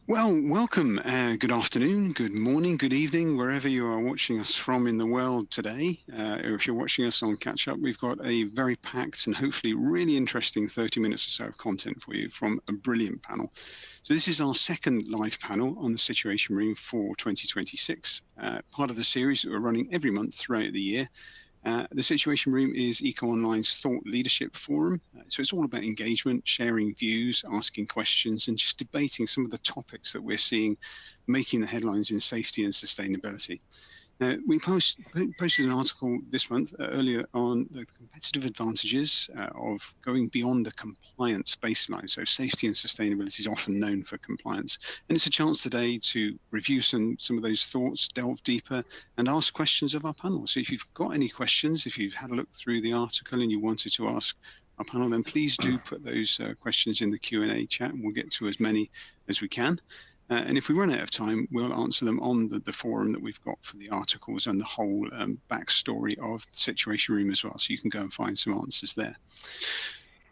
Well, welcome. Good afternoon, good morning, good evening, wherever you are watching us from in the world today. Or if you're watching us on Catch Up, we've got a very packed and hopefully really interesting 30 minutes or so of content for you from a brilliant panel. So this is our second live panel on the Situation Room for 2026, part of the series that we're running every month throughout the year. The Situation Room is EcoOnline's thought leadership forum. So it's all about engagement, sharing views, asking questions, and just debating some of the topics that we're seeing making the headlines in safety and sustainability. Now, we posted an article this month earlier on the competitive advantages of going beyond the compliance baseline. So safety and sustainability is often known for compliance. And it's a chance today to review some of those thoughts, delve deeper, and ask questions of our panel. So if you've got any questions, if you've had a look through the article and you wanted to ask our panel, then please do put those questions in the Q&A chat, and we'll get to as many as we can. And if we run out of time, we'll answer them on the forum that we've got for the articles and the whole backstory of the Situation Room as well. So you can go and find some answers there.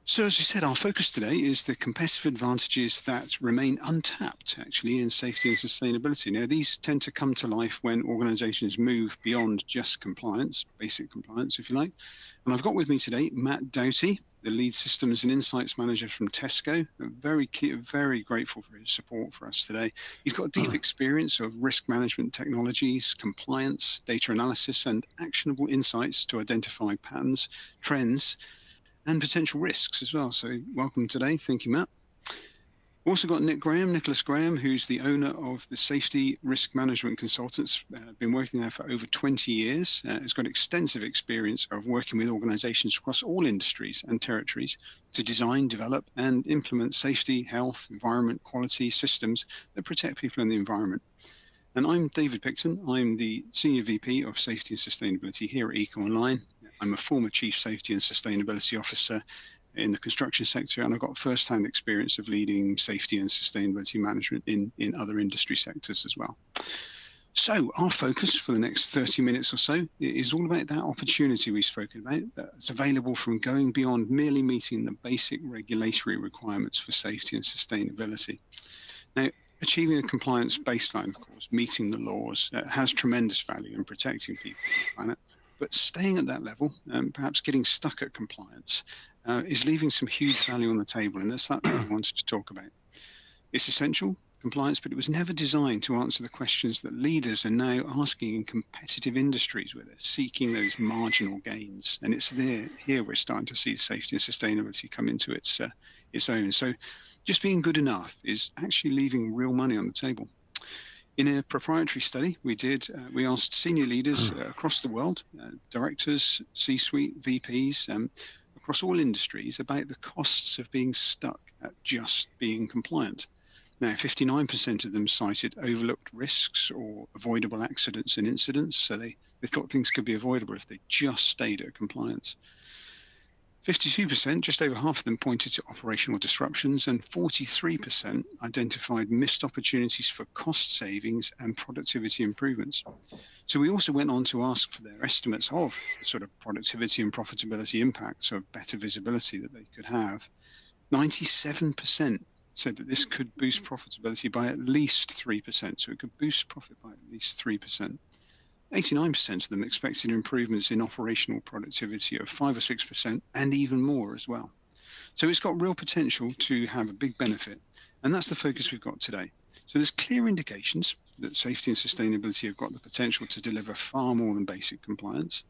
So as we said, our focus today is the competitive advantages that remain untapped, actually, in safety and sustainability. Now, these tend to come to life when organizations move beyond just compliance, basic compliance, if you like. And I've got with me today Matt Doughty, the lead systems and insights manager from Tesco. Very grateful for his support for us today. He's got deep experience of risk management technologies, compliance, data analysis, and actionable insights to identify patterns, trends, and potential risks as well. So welcome today. Thank you, Matt. We've also got Nicholas Graham, who's the owner of the Safety Risk Management Consultants, been working there for over 20 years, has got extensive experience of working with organizations across all industries and territories to design, develop, and implement safety, health, environment, quality systems that protect people and the environment. And I'm David Picton. I'm the Senior VP of Safety and Sustainability here at EcoOnline. I'm a former Chief Safety and Sustainability Officer in the construction sector, and I've got first-hand experience of leading safety and sustainability management in other industry sectors as well. So our focus for the next 30 minutes or so is all about that opportunity we've spoken about that's available from going beyond merely meeting the basic regulatory requirements for safety and sustainability. Now, achieving a compliance baseline, of course, meeting the laws, has tremendous value in protecting people on the planet. But staying at that level, perhaps getting stuck at compliance, is leaving some huge value on the table, and that's that we wanted to talk about. It's essential, compliance, but it was never designed to answer the questions that leaders are now asking in competitive industries where they're seeking those marginal gains. And it's here we're starting to see safety and sustainability come into its own. So just being good enough is actually leaving real money on the table. In a proprietary study we asked senior leaders across the world, directors, C-suite, VPs, across all industries about the costs of being stuck at just being compliant. Now, 59% of them cited overlooked risks or avoidable accidents and incidents, so they thought things could be avoidable if they just stayed at compliance. 52%, just over half of them, pointed to operational disruptions, and 43% identified missed opportunities for cost savings and productivity improvements. So we also went on to ask for their estimates of the sort of productivity and profitability impacts of better visibility that they could have. 97% said that this could boost profitability by at least 3%, so it could boost profit by at least 3%. 89% of them expected improvements in operational productivity of 5 or 6% and even more as well. So it's got real potential to have a big benefit, and that's the focus we've got today. So there's clear indications that safety and sustainability have got the potential to deliver far more than basic compliance.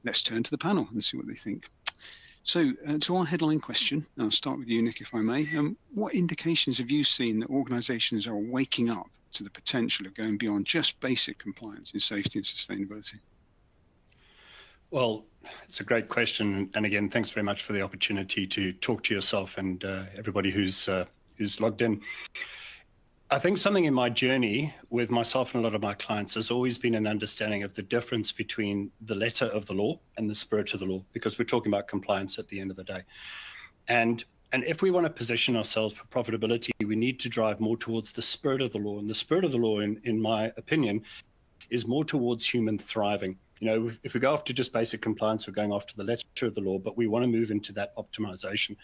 Let's turn to the panel and see what they think. So to our headline question, and I'll start with you, Nick, if I may. What indications have you seen that organizations are waking up to the potential of going beyond just basic compliance in safety and sustainability? Well, it's a great question. And again, thanks very much for the opportunity to talk to yourself and everybody who's logged in. I think something in my journey with myself and a lot of my clients has always been an understanding of the difference between the letter of the law and the spirit of the law, because we're talking about compliance at the end of the day. And if we want to position ourselves for profitability, we need to drive more towards the spirit of the law. And the spirit of the law, in my opinion, is more towards human thriving. You know, if we go after just basic compliance, we're going after the letter of the law, but we want to move into that optimization.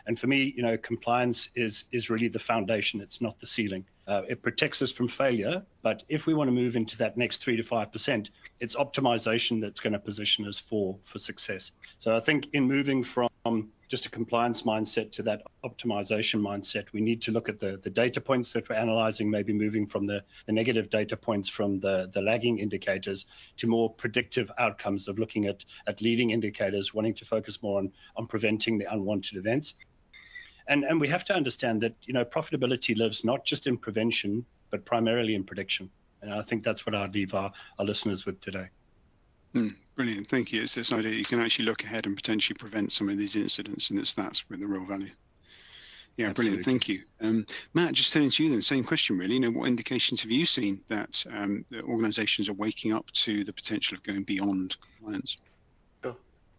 And for me, compliance is really the foundation. It's not the ceiling. It protects us from failure, but if we want to move into that next 3 to 5%, it's optimization that's going to position us for success. So I think in moving from just a compliance mindset to that optimization mindset, we need to look at the data points that we're analyzing, maybe moving from the negative data points from the lagging indicators to more predictive outcomes of looking at leading indicators, wanting to focus more on preventing the unwanted events. And we have to understand that, profitability lives not just in prevention, but primarily in prediction. And I think that's what I'd leave our listeners with today. Brilliant. Thank you. It's this idea you can actually look ahead and potentially prevent some of these incidents, and that's with the real value. Yeah, absolutely. Brilliant. Thank you. Matt, just turning to you then, same question really. What indications have you seen that organizations are waking up to the potential of going beyond compliance?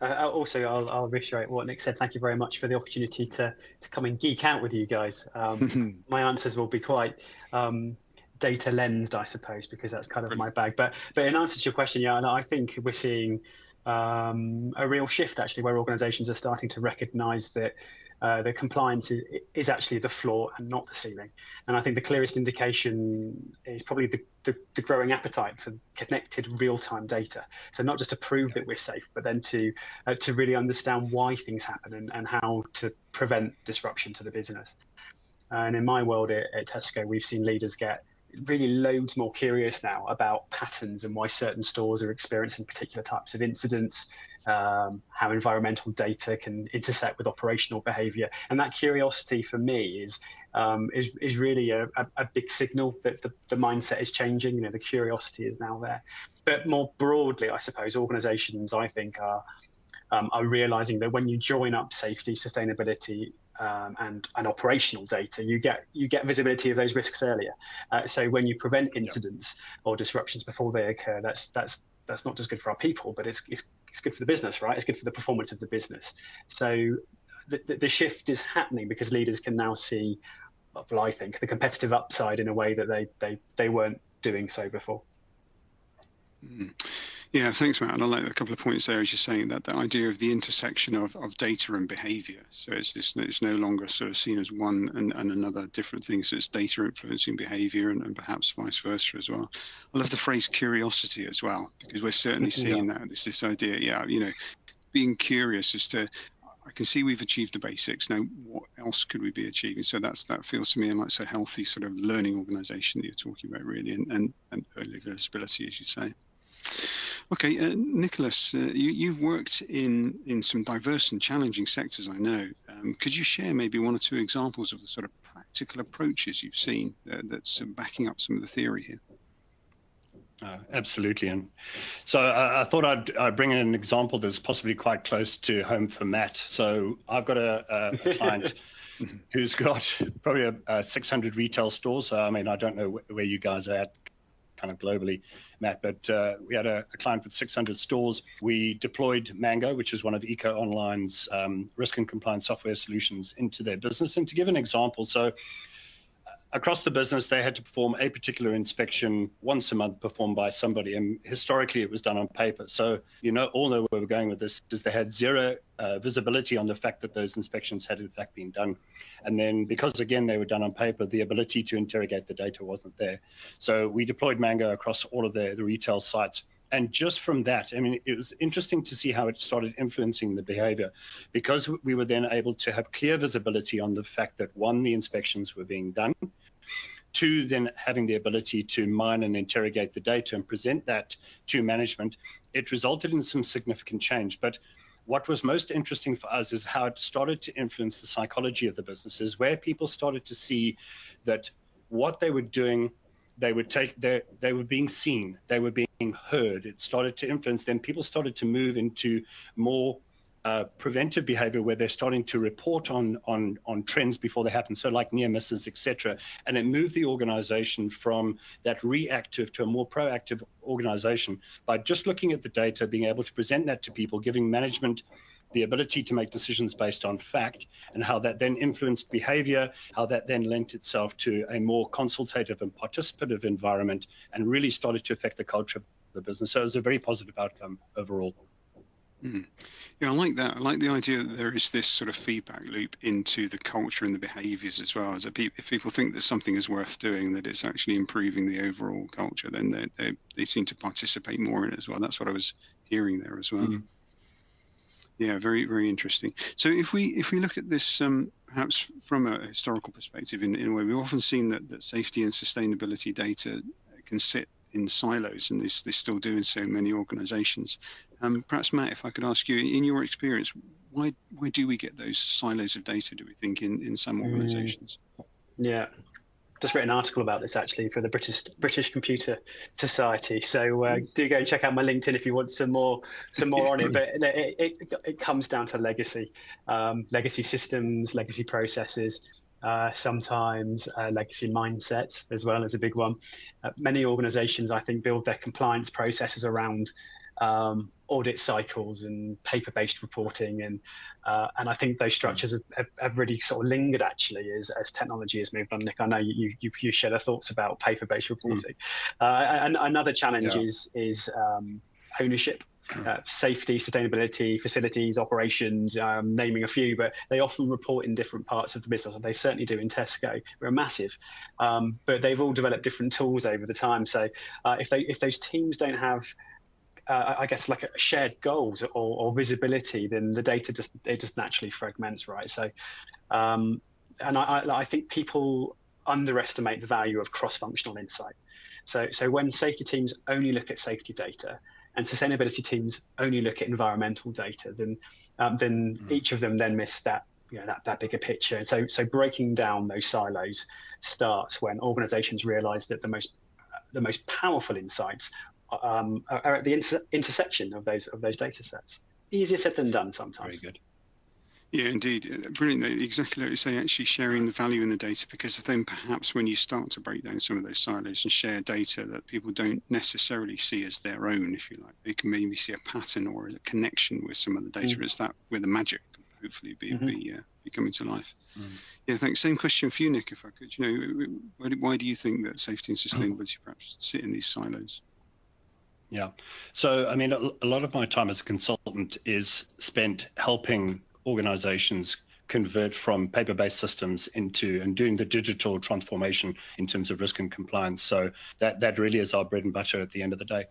Also, I'll reiterate what Nick said. Thank you very much for the opportunity to come and geek out with you guys. My answers will be quite data lensed, I suppose, because that's kind of my bag. But in answer to your question, yeah, I think we're seeing a real shift actually, where organizations are starting to recognize that the compliance is actually the floor and not the ceiling. And I think the clearest indication is probably the growing appetite for connected real-time data. So not just to prove that we're safe, but then to really understand why things happen and how to prevent disruption to the business. And in my world at Tesco, we've seen leaders get really loads more curious now about patterns and why certain stores are experiencing particular types of incidents, how environmental data can intersect with operational behavior. And that curiosity for me is really a big signal that the mindset is changing. The curiosity is now there. But more broadly, I suppose organizations, I think, are realizing that when you join up safety, sustainability, and operational data, you get visibility of those risks earlier. So when you prevent incidents or disruptions before they occur, that's not just good for our people, but it's good for the business, right? It's good for the performance of the business. So the shift is happening because leaders can now see, well, I think, the competitive upside in a way that they weren't doing so before. Yeah, thanks, Matt. And I like a couple of points there as you're saying that the idea of the intersection of data and behavior. So it's no longer sort of seen as one and another different thing. So it's data influencing behavior and perhaps vice versa as well. I love the phrase curiosity as well, because we're certainly seeing that. This idea, being curious as to, I can see we've achieved the basics. Now, what else could we be achieving? So that feels to me like so healthy sort of learning organization that you're talking about really, and early visibility, as you say. Okay, Nicholas, you've worked in some diverse and challenging sectors, I know. Could you share maybe one or two examples of the sort of practical approaches you've seen that's backing up some of the theory here? Absolutely. And so I thought I'd bring in an example that's possibly quite close to home for Matt. So I've got a client who's got probably 600 retail stores. I mean, I don't know where you guys are at kind of globally, Matt, but we had a client with 600 stores. We deployed Mango, which is one of EcoOnline's risk and compliance software solutions, into their business. And to give an example, so across the business, they had to perform a particular inspection once a month performed by somebody. And historically, it was done on paper. So, all know where we're going with this is they had zero visibility on the fact that those inspections had in fact been done. And then because, again, they were done on paper, the ability to interrogate the data wasn't there. So we deployed Mango across all of the retail sites. And just from that, I mean, it was interesting to see how it started influencing the behavior, because we were then able to have clear visibility on the fact that, one, the inspections were being done, two, then having the ability to mine and interrogate the data and present that to management. It resulted in some significant change. But what was most interesting for us is how it started to influence the psychology of the businesses, where people started to see that what they were doing, they were being seen, they were being heard. It started to influence them. People started to move into more preventive behavior, where they're starting to report on trends before they happen, so like near misses, etc. And it moved the organization from that reactive to a more proactive organization by just looking at the data, being able to present that to people, giving management the ability to make decisions based on fact, and how that then influenced behavior, how that then lent itself to a more consultative and participative environment, and really started to affect the culture of the business. So it was a very positive outcome overall. Mm. Yeah, I like that. I like the idea that there is this sort of feedback loop into the culture and the behaviours as well. As if people think that something is worth doing, that it's actually improving the overall culture, then they seem to participate more in it as well. That's what I was hearing there as well. Mm. Yeah, very, very interesting. So if we look at this perhaps from a historical perspective, in a way, we've often seen that safety and sustainability data can sit in silos, and they still do in so many organisations. Perhaps Matt, if I could ask you, in your experience, why do we get those silos of data, do we think, in some organisations? Yeah. Just written an article about this actually for the British Computer Society. So do go and check out my LinkedIn if you want some more on it. But it comes down to legacy systems, legacy processes, sometimes legacy mindsets as well as a big one. Many organisations, I think, build their compliance processes around audit cycles and paper-based reporting, and I think those structures have really sort of lingered actually as technology has moved on. Nick, I know you share the thoughts about paper-based reporting. And another challenge is ownership. Safety, sustainability, facilities, operations, naming a few, but they often report in different parts of the business, and they certainly do in Tesco. We're massive, but they've all developed different tools over the time. So if those teams don't have I guess like shared goals or visibility, then the data just naturally fragments, right? So, and I think people underestimate the value of cross-functional insight. So when safety teams only look at safety data and sustainability teams only look at environmental data, then each of them then miss that that bigger picture. And so breaking down those silos starts when organizations realize that the most powerful insights are at the intersection of those data sets. Easier said than done sometimes. Very good. Yeah, indeed. Brilliant. Exactly like you say, actually sharing the value in the data, because then perhaps when you start to break down some of those silos and share data that people don't necessarily see as their own, if you like, they can maybe see a pattern or a connection with some of the data. It's that where the magic can hopefully be coming to life. Yeah, thanks. Same question for you, Nick, if I could. Why do you think that safety and sustainability perhaps sit in these silos? Yeah. So, I mean, a lot of my time as a consultant is spent helping organizations convert from paper-based systems into and doing the digital transformation in terms of risk and compliance. So that really is our bread and butter at the end of the day.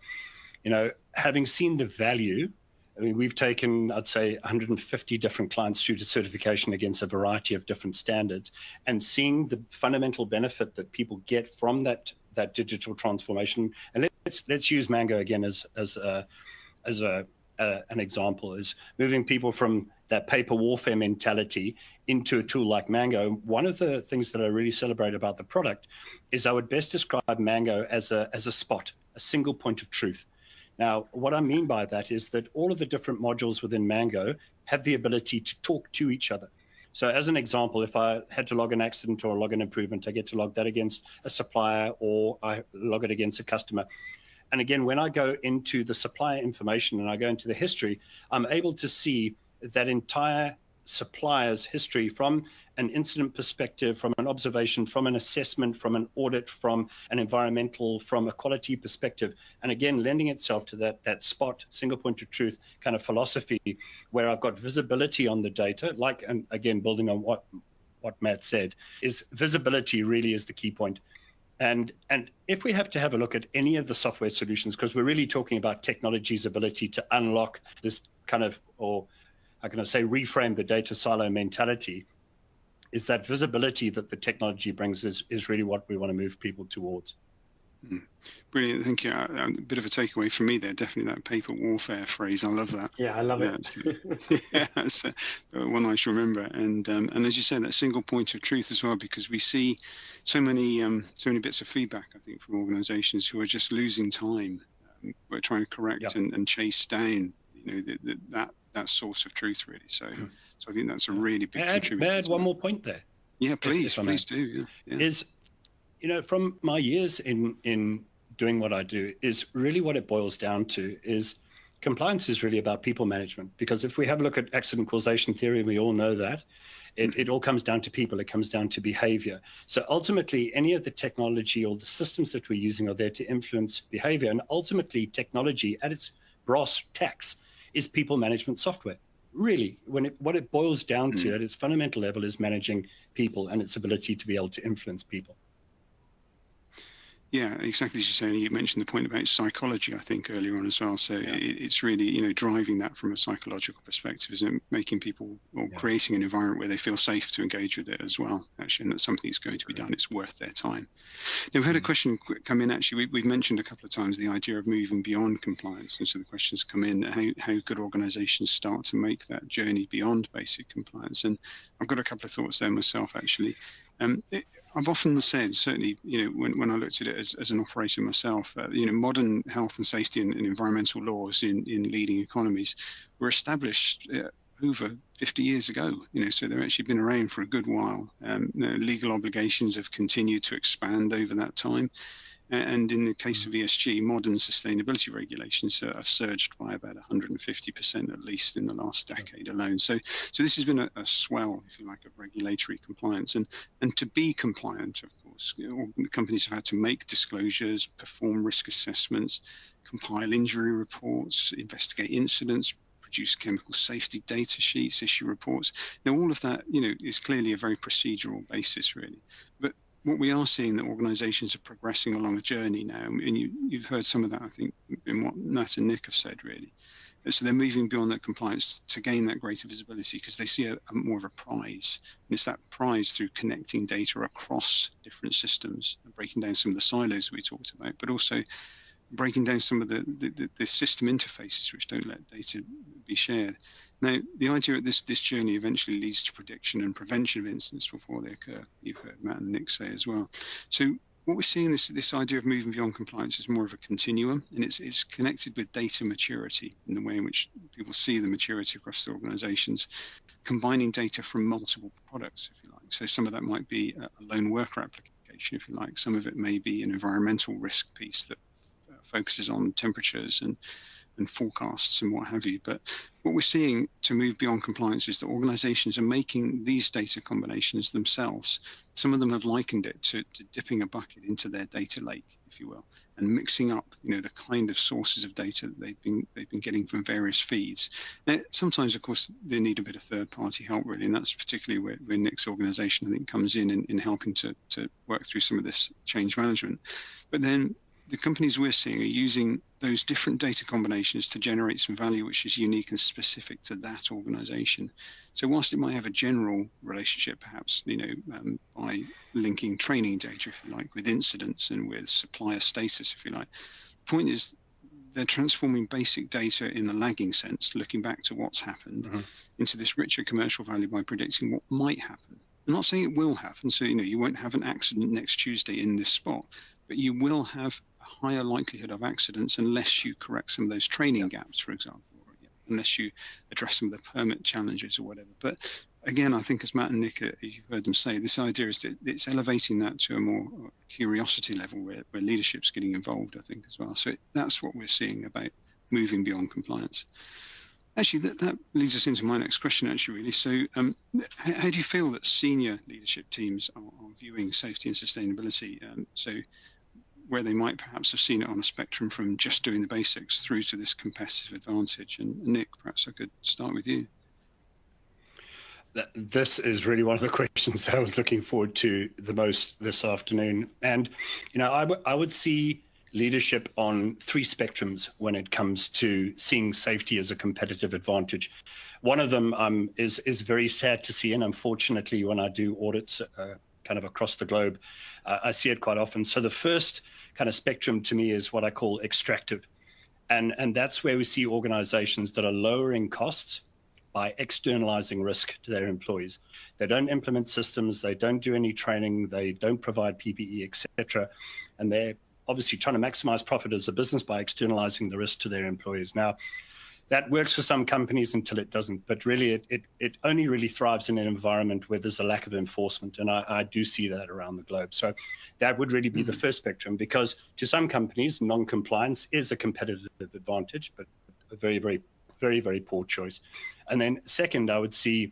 Having seen the value, I mean, we've taken, I'd say, 150 different clients through to certification against a variety of different standards, and seeing the fundamental benefit that people get from that digital transformation. And let's use Mango again as an example, is moving people from that paper warfare mentality into a tool like Mango. One of the things that I really celebrate about the product is I would best describe Mango as a spot, a single point of truth. Now, what I mean by that is that all of the different modules within Mango have the ability to talk to each other. So as an example, if I had to log an accident or log an improvement, I get to log that against a supplier, or I log it against a customer. And again, when I go into the supplier information and I go into the history, I'm able to see that entire supplier's history from an incident perspective, from an observation, from an assessment, from an audit, from an environmental, from a quality perspective. And again, lending itself to that spot, single point of truth kind of philosophy, where I've got visibility on the data, and again, building on what Matt said, is visibility really is the key point. And if we have to have a look at any of the software solutions, because we're really talking about technology's ability to unlock this kind of, or how can I say, reframe the data silo mentality, is that visibility that the technology brings is really what we want to move people towards. Brilliant, thank you. A bit of a takeaway for me there, definitely that paper warfare phrase. I love that. Yeah, I love it. Yeah, that's one I should remember. And as you said, that single point of truth as well, because we see so many bits of feedback, I think, from organisations who are just losing time. We're trying to correct and chase down, that source of truth, really. So I think that's a really big contributor. May I add one more point there? Yeah, please do. Yeah. Is, from my years in doing what I do, is really what it boils down to is compliance is really about people management. Because if we have a look at accident causation theory, we all know that it all comes down to people. It comes down to behavior. So ultimately, any of the technology or the systems that we're using are there to influence behavior. And ultimately, technology at its brass tacks is people management software. Really, what it boils down to at its fundamental level is managing people and its ability to be able to influence people. Yeah, exactly as you say. You mentioned the point about psychology, I think, earlier on as well. So it's really, driving that from a psychological perspective, isn't it? Making people, or creating an environment where they feel safe to engage with it as well, actually, and that something that's going to be done, it's worth their time. Now, we've had a question come in, actually. We've mentioned a couple of times the idea of moving beyond compliance. And so the questions come in, how could organizations start to make that journey beyond basic compliance? And I've got a couple of thoughts there myself, actually. I've often said, certainly, when I looked at it as an operator myself, modern health and safety and environmental laws in leading economies were established over 50 years ago. So they've actually been around for a good while. Legal obligations have continued to expand over that time. And in the case of ESG, modern sustainability regulations have surged by about 150% at least in the last decade alone. So this has been a swell, if you like, of regulatory compliance. And to be compliant, of course, companies have had to make disclosures, perform risk assessments, compile injury reports, investigate incidents, produce chemical safety data sheets, issue reports. Now, all of that, is clearly a very procedural basis, really. But what we are seeing, that organisations are progressing along a journey now, and you've heard some of that, I think, in what Nat and Nick have said, really. So they're moving beyond that compliance to gain that greater visibility, because they see a more of a prize. And it's that prize through connecting data across different systems and breaking down some of the silos we talked about, but also breaking down some of the system interfaces which don't let data be shared. Now, the idea of this journey eventually leads to prediction and prevention of incidents before they occur. You've heard Matt and Nick say as well. So what we're seeing, this idea of moving beyond compliance, is more of a continuum, and it's connected with data maturity in the way in which people see the maturity across the organizations, combining data from multiple products, if you like. So some of that might be a lone worker application, if you like. Some of it may be an environmental risk piece that focuses on temperatures and forecasts and what have you. But what we're seeing to move beyond compliance is that organizations are making these data combinations themselves. Some of them have likened it to dipping a bucket into their data lake, if you will, and mixing up, the kind of sources of data that they've been getting from various feeds. Now, sometimes, of course, they need a bit of third-party help, really, and that's particularly where Nick's organization, I think, comes in helping to work through some of this change management. But then the companies we're seeing are using those different data combinations to generate some value which is unique and specific to that organization. So whilst it might have a general relationship, perhaps, by linking training data, if you like, with incidents and with supplier status, if you like, the point is they're transforming basic data in a lagging sense, looking back to what's happened, into this richer commercial value by predicting what might happen. I'm not saying it will happen, so you won't have an accident next Tuesday in this spot, but you will have a higher likelihood of accidents unless you correct some of those training gaps, for example, or unless you address some of the permit challenges or whatever. But again, I think, as Matt and Nick, you've heard them say, this idea is that it's elevating that to a more curiosity level where leadership's getting involved, I think, as well. So that's what we're seeing about moving beyond compliance. Actually, that leads us into my next question, actually, really. So how do you feel that senior leadership teams are viewing safety and sustainability? So where they might perhaps have seen it on a spectrum from just doing the basics through to this competitive advantage. And Nick, perhaps I could start with you. This is really one of the questions that I was looking forward to the most this afternoon. And, I would see leadership on three spectrums when it comes to seeing safety as a competitive advantage. One of them is very sad to see, and unfortunately, when I do audits kind of across the globe, I see it quite often. So the first kind of spectrum to me is what I call extractive. And that's where we see organizations that are lowering costs by externalizing risk to their employees. They don't implement systems, they don't do any training, they don't provide PPE, etc. And they're obviously trying to maximize profit as a business by externalizing the risk to their employees. Now, that works for some companies until it doesn't, but really it only really thrives in an environment where there's a lack of enforcement, and I do see that around the globe. So that would really be the first spectrum, because to some companies, non-compliance is a competitive advantage, but a very, very, very, very poor choice. And then second, I would see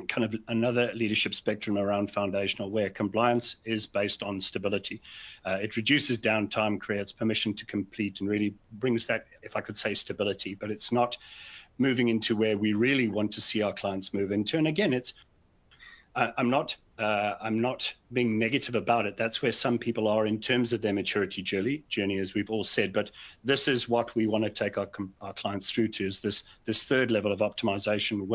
kind of another leadership spectrum around foundational, where compliance is based on stability. It reduces downtime, creates permission to complete, and really brings that, if I could say, stability. But it's not moving into where we really want to see our clients move into. And again, I'm not being negative about it. That's where some people are in terms of their maturity journey, as we've all said. But this is what we want to take our clients through to, is this third level of optimization,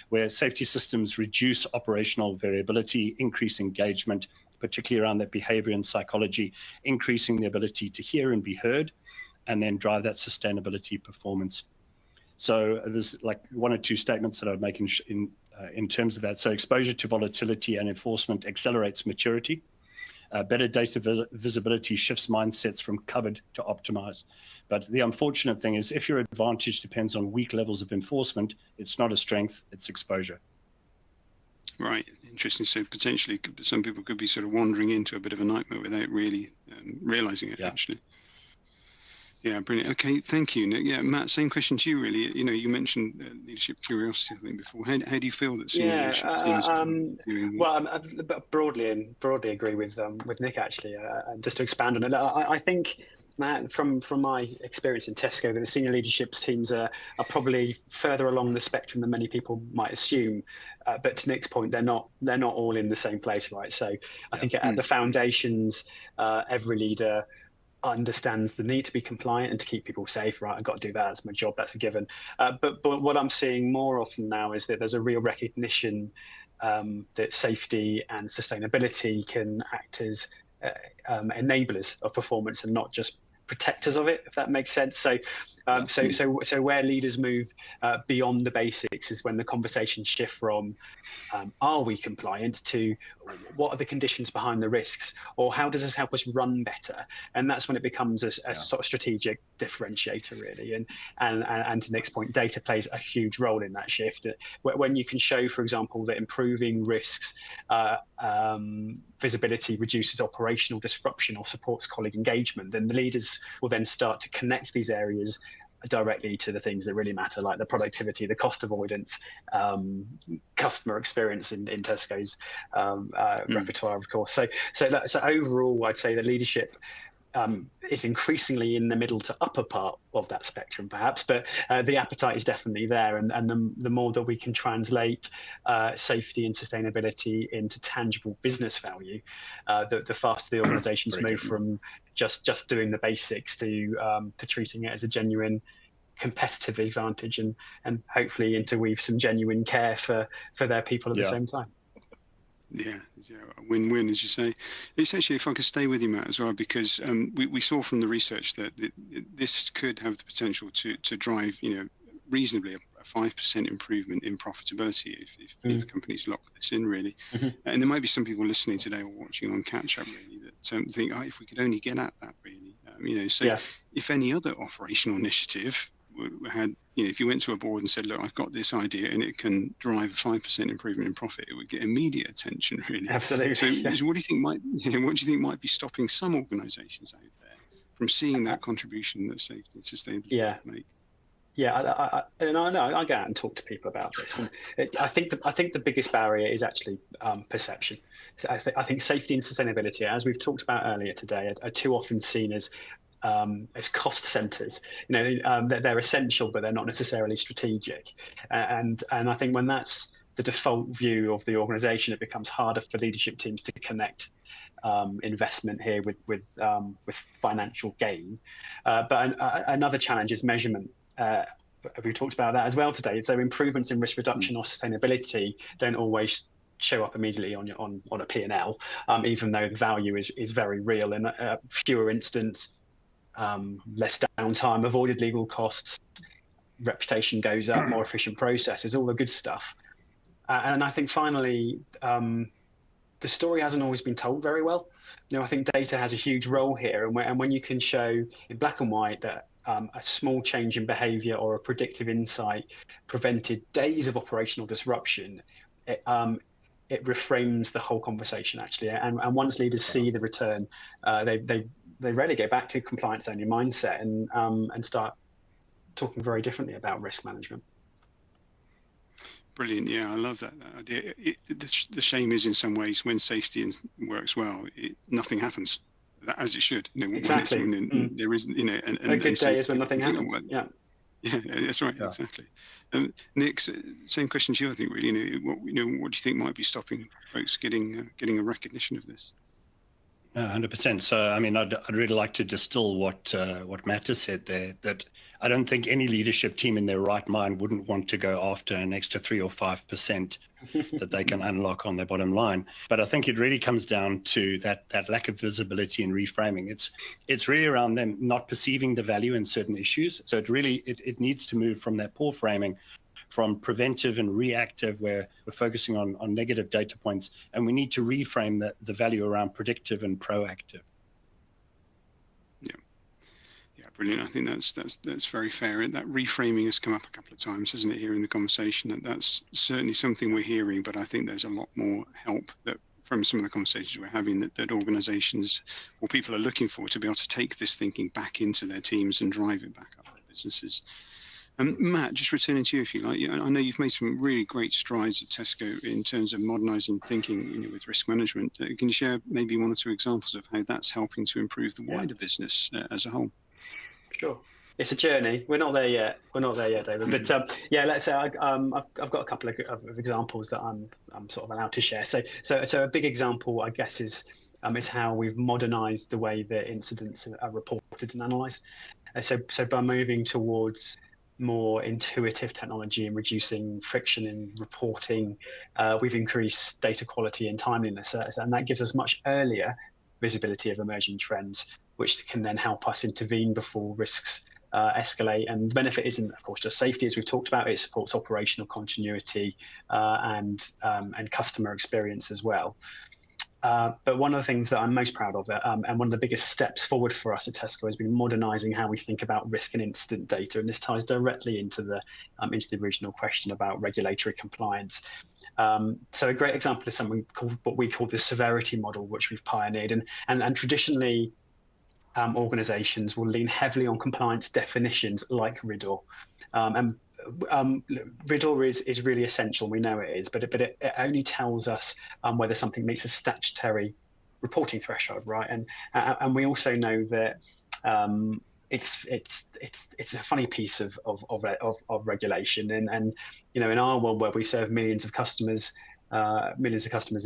where safety systems reduce operational variability, increase engagement, particularly around that behavior and psychology, increasing the ability to hear and be heard, and then drive that sustainability performance. So there's like one or two statements that I'd make in terms of that. So exposure to volatility and enforcement accelerates maturity. Better data visibility shifts mindsets from covered to optimized. But the unfortunate thing is, if your advantage depends on weak levels of enforcement, it's not a strength, it's exposure. Right, interesting. So potentially some people could be sort of wandering into a bit of a nightmare without really realizing it, actually. Yeah, brilliant. Okay, thank you, Nick. Yeah, Matt, same question to you, really. You know, you mentioned leadership curiosity, I think, before. How do you feel that senior leadership teams are doing? Well, I broadly agree with Nick, actually. And just to expand on it, I think, Matt, from my experience in Tesco, that the senior leadership teams are probably further along the spectrum than many people might assume. But to Nick's point, they're not all in the same place, right? So I think at the foundations, every leader understands the need to be compliant and to keep people safe, right? I've got to do that. That's my job. That's a given. But what I'm seeing more often now is that there's a real recognition that safety and sustainability can act as enablers of performance and not just protectors of it, if that makes sense. So where leaders move beyond the basics is when the conversation shift from are we compliant to what are the conditions behind the risks, or how does this help us run better? And that's when it becomes a sort of strategic differentiator, really. And to Nick's point, data plays a huge role in that shift. When you can show, for example, that improving risks visibility reduces operational disruption or supports colleague engagement, then the leaders will then start to connect these areas directly to the things that really matter, like the productivity, the cost avoidance, customer experience in Tesco's repertoire, of course. So overall, I'd say that leadership is increasingly in the middle to upper part of that spectrum, perhaps, but the appetite is definitely there. And the more that we can translate safety and sustainability into tangible business value, the faster the organizations move from just doing the basics to treating it as a genuine competitive advantage, and hopefully interweave some genuine care for their people at the same time. Yeah, a win-win, as you say. It's actually, if I could stay with you, Matt, as well, because we saw from the research that this could have the potential to drive, reasonably a 5% improvement in profitability if companies lock this in, really. And there might be some people listening today or watching on catch-up, really, that think, if we could only get at that, really. If any other operational initiative had, if you went to a board and said, look, I've got this idea and it can drive a 5% improvement in profit, it would get immediate attention, really. Absolutely. So what do you think might be stopping some organizations out there from seeing that contribution that safety and sustainability make? Yeah, I go out and talk to people about this, and I think the biggest barrier is actually perception. So I think safety and sustainability, as we've talked about earlier today, are too often seen as cost centers. They're essential, but they're not necessarily strategic. And I think when that's the default view of the organization, it becomes harder for leadership teams to connect investment here with financial gain. But another challenge is measurement. We talked about that as well today. So improvements in risk reduction or sustainability don't always show up immediately on a P&L, even though the value is very real. And fewer incidents, less downtime, avoided legal costs, reputation goes up, more efficient processes, all the good stuff. And I think finally, the story hasn't always been told very well. I think data has a huge role here, and when you can show in black and white that a small change in behavior or a predictive insight prevented days of operational disruption, it reframes the whole conversation, actually. And once leaders see the return, they rarely go back to compliance-only mindset and start talking very differently about risk management. Brilliant. Yeah, I love that idea. The shame is, in some ways, when safety works well, nothing happens as it should. Exactly. There is, a good day is when nothing happens. Yeah, that's right. Yeah. Exactly. Nick, same question to you. I think really, what do you think might be stopping folks getting a recognition of this? 100%. So, I mean, I'd really like to distill what Matt has said there, that I don't think any leadership team in their right mind wouldn't want to go after an extra 3 or 5% that they can unlock on their bottom line. But I think it really comes down to that lack of visibility and reframing. It's really around them not perceiving the value in certain issues. So it needs to move from that poor framing, from preventive and reactive, where we're focusing on negative data points, and we need to reframe the value around predictive and proactive. Yeah, brilliant. I think that's very fair. That reframing has come up a couple of times, hasn't it, here in the conversation? And that's certainly something we're hearing, but I think there's a lot more help that from some of the conversations we're having that organizations or people are looking for, to be able to take this thinking back into their teams and drive it back up their businesses. Matt, just returning to you, if you like. I know you've made some really great strides at Tesco in terms of modernising thinking, with risk management. Can you share maybe one or two examples of how that's helping to improve the wider business as a whole? Sure. It's a journey. We're not there yet. David. But let's say I've got a couple of examples that I'm sort of allowed to share. So a big example, I guess, is how we've modernised the way that incidents are reported and analysed. So by moving towards more intuitive technology and reducing friction in reporting, we've increased data quality and timeliness, and that gives us much earlier visibility of emerging trends, which can then help us intervene before risks escalate. And the benefit isn't, of course, just safety, as we've talked about. It supports operational continuity and customer experience as well. But one of the things that I'm most proud of, and one of the biggest steps forward for us at Tesco, has been modernising how we think about risk and incident data. And this ties directly into the original question about regulatory compliance. So a great example is something called what we call the severity model, which we've pioneered. And traditionally, organisations will lean heavily on compliance definitions like RIDDOR. RIDDOR is really essential. We know it is, but it only tells us whether something meets a statutory reporting threshold, right? And we also know that it's a funny piece of regulation. And in our world where we serve millions of customers a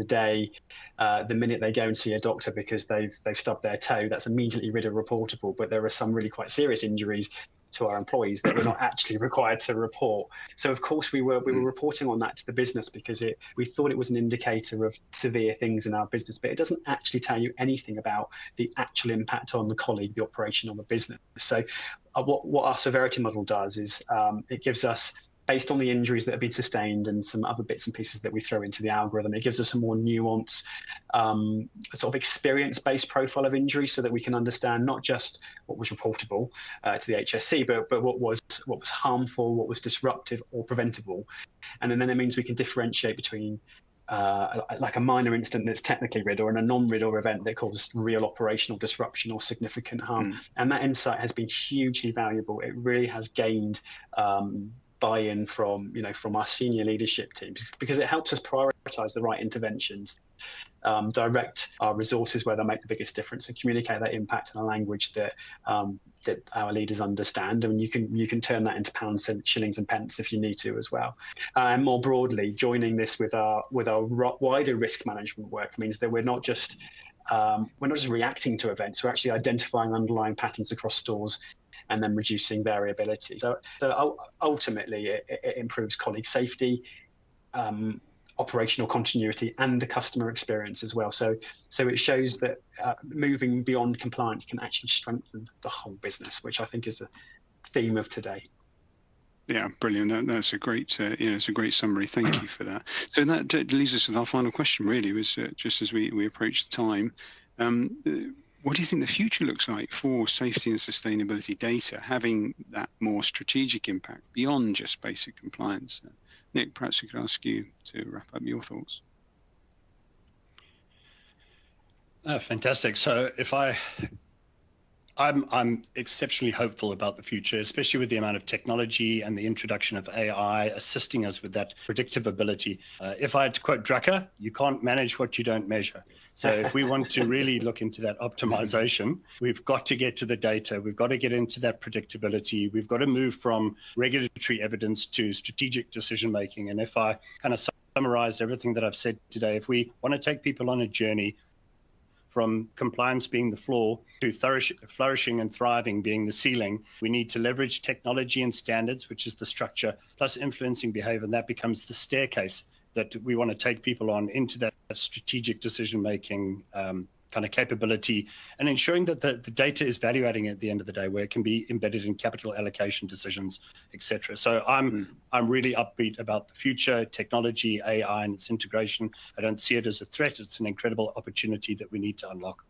day, the minute they go and see a doctor because they've stubbed their toe, that's immediately RIDDOR reportable. But there are some really quite serious injuries to our employees that we're not actually required to report. So of course we were reporting on that to the business because we thought it was an indicator of severe things in our business, but it doesn't actually tell you anything about the actual impact on the colleague, the operation, on the business. So what our severity model does is it gives us, based on the injuries that have been sustained and some other bits and pieces that we throw into the algorithm, it gives us a more nuanced, sort of experience-based profile of injury, so that we can understand not just what was reportable to the HSC, but what was harmful, what was disruptive or preventable. And then it means we can differentiate between like a minor incident that's technically RIDDOR and a non-RIDDOR event that caused real operational disruption or significant harm. And that insight has been hugely valuable. It really has gained buy-in from our senior leadership teams, because it helps us prioritize the right interventions, direct our resources where they make the biggest difference, and communicate that impact in a language that our leaders understand. And you can turn that into pounds and shillings and pence if you need to as well. And more broadly, joining this with our wider risk management work means that we're not just reacting to events, we're actually identifying underlying patterns across stores and then reducing variability. So ultimately, it improves colleague safety, operational continuity, and the customer experience as well. So it shows that moving beyond compliance can actually strengthen the whole business, which I think is the theme of today. Yeah, brilliant. That's a great, it's a great summary. Thank you for that. So that leaves us with our final question. Really, was just as we approach the time. What do you think the future looks like for safety and sustainability data, having that more strategic impact beyond just basic compliance? Nick, perhaps we could ask you to wrap up your thoughts. Oh, fantastic. So if I I'm exceptionally hopeful about the future, especially with the amount of technology and the introduction of AI assisting us with that predictive ability. If I had to quote Drucker, you can't manage what you don't measure. So if we want to really look into that optimization, we've got to get to the data. We've got to get into that predictability. We've got to move from regulatory evidence to strategic decision making. And if I kind of summarize everything that I've said today, if we want to take people on a journey from compliance being the floor to flourishing and thriving being the ceiling, we need to leverage technology and standards, which is the structure, plus influencing behavior, and that becomes the staircase that we want to take people on into that strategic decision-making kind of capability, and ensuring that the data is value adding at the end of the day, where it can be embedded in capital allocation decisions, etc. So I'm really upbeat about the future, technology, AI, and its integration. I don't see it as a threat. It's an incredible opportunity that we need to unlock.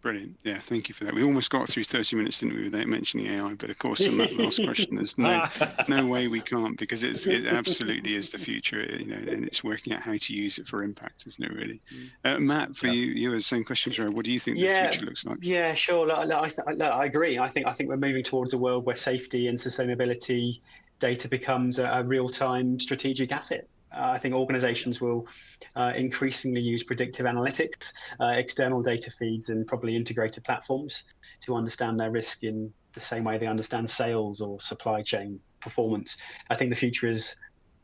Brilliant. Yeah, thank you for that. We almost got through 30 minutes, didn't we, without mentioning AI? But of course, on that last question, there's no way we can't, because it absolutely is the future, and it's working out how to use it for impact, isn't it, really? Matt, for you, the same question. Sorry, what do you think the future looks like? Yeah, sure. I agree. I think we're moving towards a world where safety and sustainability data becomes a real-time strategic asset. I think organizations will increasingly use predictive analytics, external data feeds, and probably integrated platforms to understand their risk in the same way they understand sales or supply chain performance. I think the future is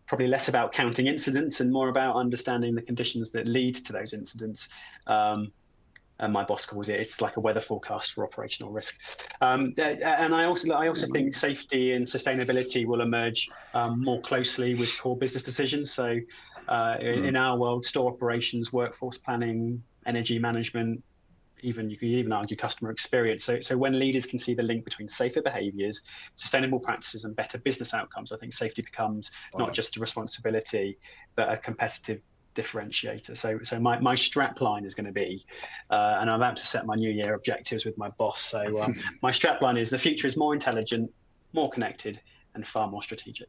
probably less about counting incidents and more about understanding the conditions that lead to those incidents. And my boss calls it's like a weather forecast for operational risk. And I also think safety and sustainability will emerge more closely with core business decisions. So in our world, store operations, workforce planning, energy management, you can even argue customer experience. So when leaders can see the link between safer behaviors, sustainable practices, and better business outcomes, I think safety becomes not just a responsibility, but a competitive differentiator. So my strap line is going to be, and I'm about to set my new year objectives with my boss. So my strap line is: the future is more intelligent, more connected, and far more strategic.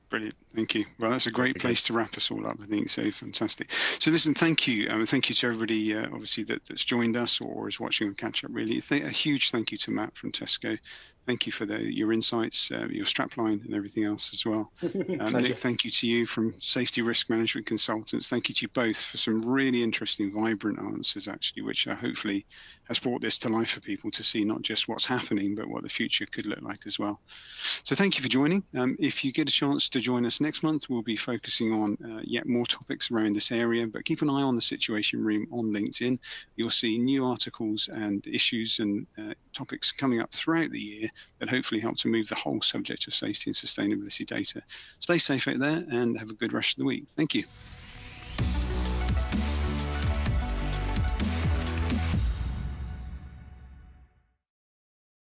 Brilliant. Thank you. Well, that's a great place to wrap us all up, I think. So fantastic. So listen, thank you. Thank you to everybody, obviously, that's joined us or is watching on Catch Up, really. A huge thank you to Matt from Tesco. Thank you for your insights, your strapline and everything else as well. Nick, thank you to you from Safety Risk Management Consultants. Thank you to you both for some really interesting, vibrant answers, actually, which hopefully has brought this to life for people to see not just what's happening, but what the future could look like as well. So thank you for joining. If you get a chance to join us next month, we'll be focusing on yet more topics around this area, but keep an eye on the Situation Room on LinkedIn. You'll see new articles and issues and topics coming up throughout the year that hopefully help to move the whole subject of safety and sustainability data. Stay safe out there and have a good rest of the week. Thank you.